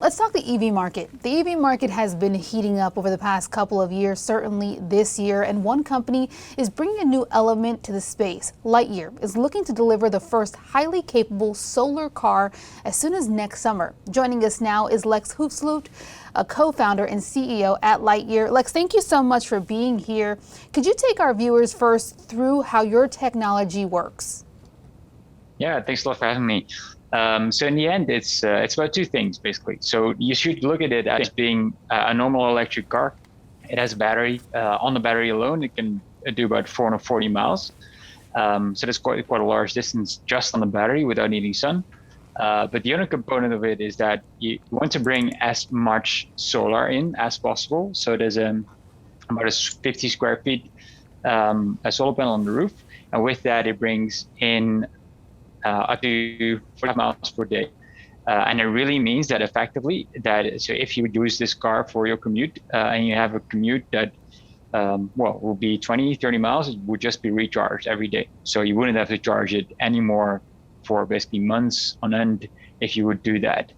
Let's talk the EV market. The EV market has been heating up over the past couple of years, certainly this year, and one company is bringing a new element to the space. Lightyear is looking to deliver the first highly capable solar car as soon as next summer. Joining us now is Lex Hoefsloot, a co-founder and CEO at Lightyear. Lex, thank you so much for being here. Could you take our viewers first through how your technology works? Yeah, thanks a lot for having me. So in the end, it's about two things basically. So you should look at it as being a normal electric car. It has a battery. On the battery alone, it can do about 440 miles. So that's quite a large distance just on the battery without needing sun. But the other component of it is that you want to bring as much solar in as possible. So there's about a 50 square feet a solar panel on the roof, and with that, it brings in up to 45 miles per day. And it really means that effectively so if you would use this car for your commute and you have a commute that, will be 20, 30 miles, it would just be recharged every day. So you wouldn't have to charge it anymore for basically months on end if you would do that.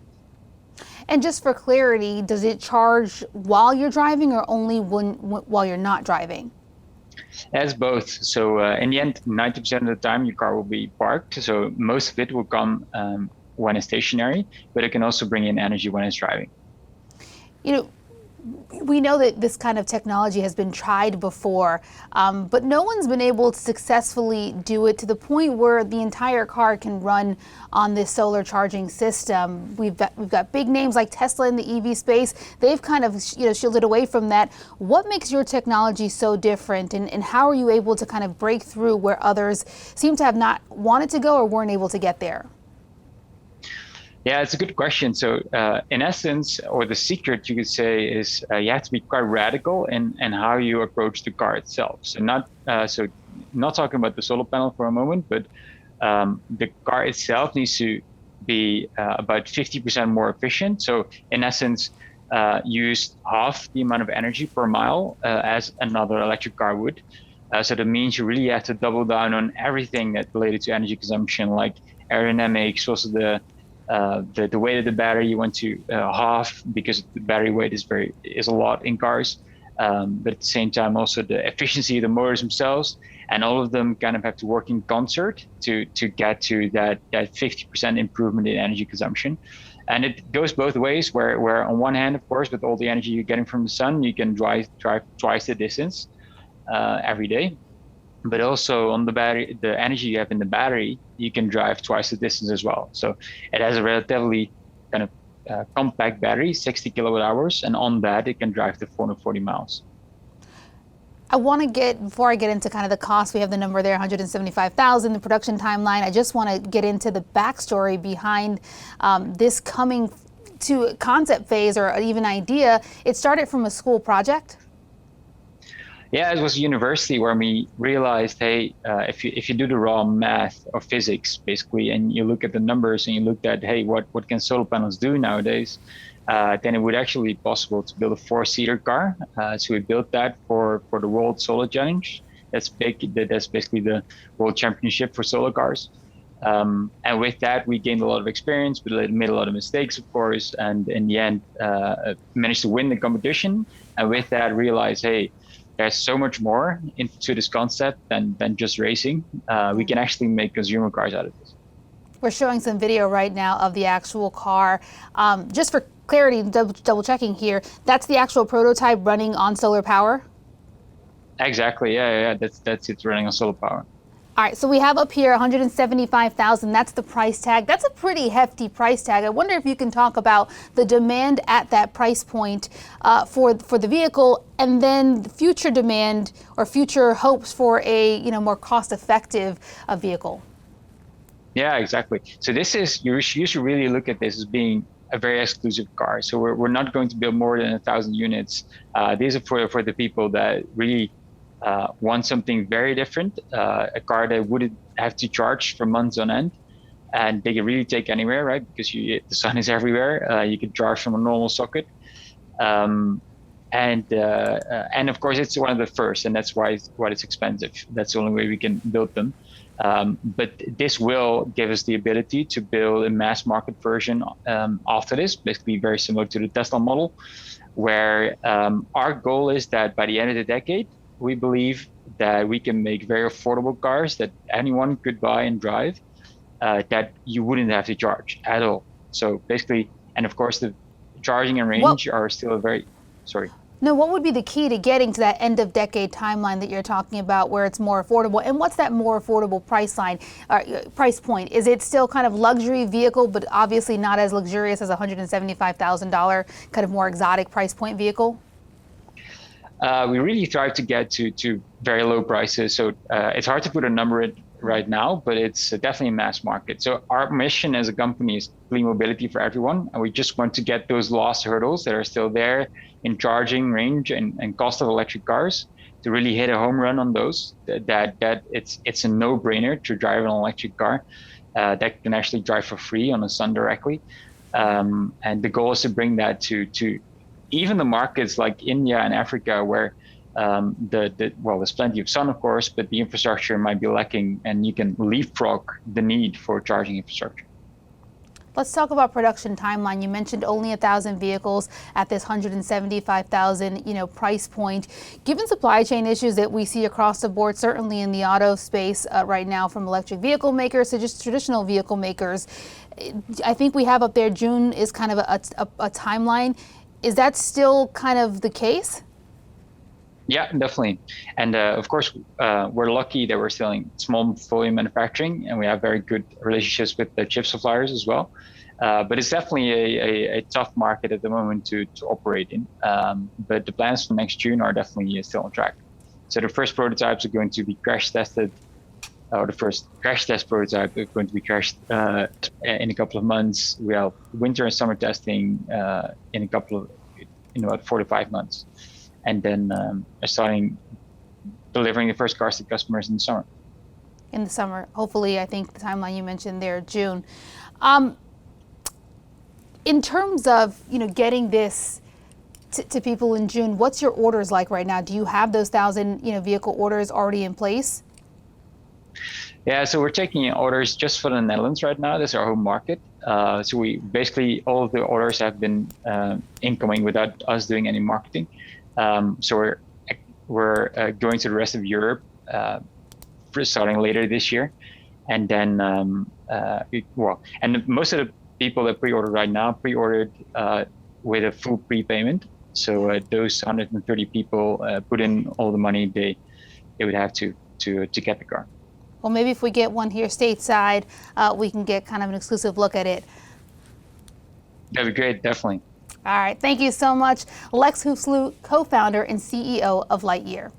And just for clarity, does it charge while you're driving or only while you're not driving? As both. So in the end, 90% of the time your car will be parked. So most of it will come when it's stationary, but it can also bring in energy when it's driving. You know, we know that this kind of technology has been tried before, but no one's been able to successfully do it to the point where the entire car can run on this solar charging system. We've got big names like Tesla in the EV space. They've kind of shielded away from that. What makes your technology so different, and how are you able to kind of break through where others seem to have not wanted to go or weren't able to get there? Yeah, it's a good question. So in essence, or the secret you could say is you have to be quite radical in how you approach the car itself. So not talking about the solar panel for a moment, but the car itself needs to be about 50% more efficient. So in essence, use half the amount of energy per mile as another electric car would. So that means you really have to double down on everything that related to energy consumption, like aerodynamics, also the weight of the battery you want to halve, because the battery weight is a lot in cars. But at the same time, also the efficiency of the motors themselves, and all of them kind of have to work in concert to get to that 50% improvement in energy consumption. And it goes both ways, where on one hand, of course, with all the energy you're getting from the sun, you can drive twice the distance every day. But also on the battery, the energy you have in the battery, you can drive twice the distance as well. So it has a relatively kind of compact battery, 60 kilowatt hours, and on that it can drive to 440 miles. I want to before I get into kind of the cost, we have the number there, 175,000, the production timeline. I just want to get into the backstory behind this coming to concept phase or even idea. It started from a school project. Yeah, it was a university where we realized, hey, if you do the raw math of physics, basically, and you look at the numbers and you looked at, hey, what can solar panels do nowadays, then it would actually be possible to build a 4-seater car. So we built that for the World Solar Challenge. That's big. That's basically the World Championship for solar cars. And with that, we gained a lot of experience. We made a lot of mistakes, of course, and in the end, managed to win the competition. And with that, realized, hey, there's so much more into this concept than just racing. We can actually make consumer cars out of this. We're showing some video right now of the actual car. Just for clarity, double checking here, that's the actual prototype running on solar power? Exactly, yeah, that's it, running on solar power. All right, so we have up here 175,000. That's the price tag. That's a pretty hefty price tag. I wonder if you can talk about the demand at that price point for the vehicle, and then the future demand or future hopes for a more cost-effective vehicle. Yeah, exactly. So you should really look at this as being a very exclusive car. So we're not going to build more than 1,000 units. These are for the people that really want something very different, a car that wouldn't have to charge for months on end, and they can really take anywhere, right? Because the sun is everywhere. You can charge from a normal socket, and of course it's one of the first, and that's why it's expensive. That's the only way we can build them. But this will give us the ability to build a mass market version after this, basically very similar to the Tesla model, where our goal is that by the end of the decade, we believe that we can make very affordable cars that anyone could buy and drive, that you wouldn't have to charge at all. So basically, and of course, the charging and range are still sorry. No, what would be the key to getting to that end of decade timeline that you're talking about where it's more affordable? And what's that more affordable price point? Is it still kind of luxury vehicle, but obviously not as luxurious as a $175,000 kind of more exotic price point vehicle? We really try to get to very low prices. So it's hard to put a number in right now, but it's definitely a mass market. So our mission as a company is clean mobility for everyone. And we just want to get those lost hurdles that are still there in charging, range, and cost of electric cars to really hit a home run on those, that it's a no-brainer to drive an electric car that can actually drive for free on the sun directly. And the goal is to bring that to even the markets like India and Africa, where there's plenty of sun, of course, but the infrastructure might be lacking, and you can leapfrog the need for charging infrastructure. Let's talk about production timeline. You mentioned only 1,000 vehicles at this 175,000, price point. Given supply chain issues that we see across the board, certainly in the auto space right now, from electric vehicle makers to just traditional vehicle makers, I think we have up there June is kind of a timeline. Is that still kind of the case? Yeah, definitely. And of course, we're lucky that we're still in small volume manufacturing, and we have very good relationships with the chip suppliers as well. But it's definitely a tough market at the moment to operate in. But the plans for next June are definitely still on track. So the first prototypes are going to be crash tested, or the first crash test prototype is going to be crashed in a couple of months. We have winter and summer testing in about 4 to 5 months. And then starting delivering the first cars to customers in the summer. In the summer, hopefully. I think the timeline you mentioned there, June. In terms of getting this to people in June, what's your orders like right now? Do you have those 1,000 vehicle orders already in place? Yeah, so we're taking in orders just for the Netherlands right now. That's our home market. So we basically, all of the orders have been incoming without us doing any marketing. So we're going to the rest of Europe starting later this year, and then and most of the people that pre-ordered right now pre-ordered with a full prepayment. So those 130 people put in all the money they would have to get the car. Well, maybe if we get one here stateside, we can get kind of an exclusive look at it. That'd be great, definitely. All right, thank you so much, Lex Hoefsloot, co-founder and CEO of Lightyear.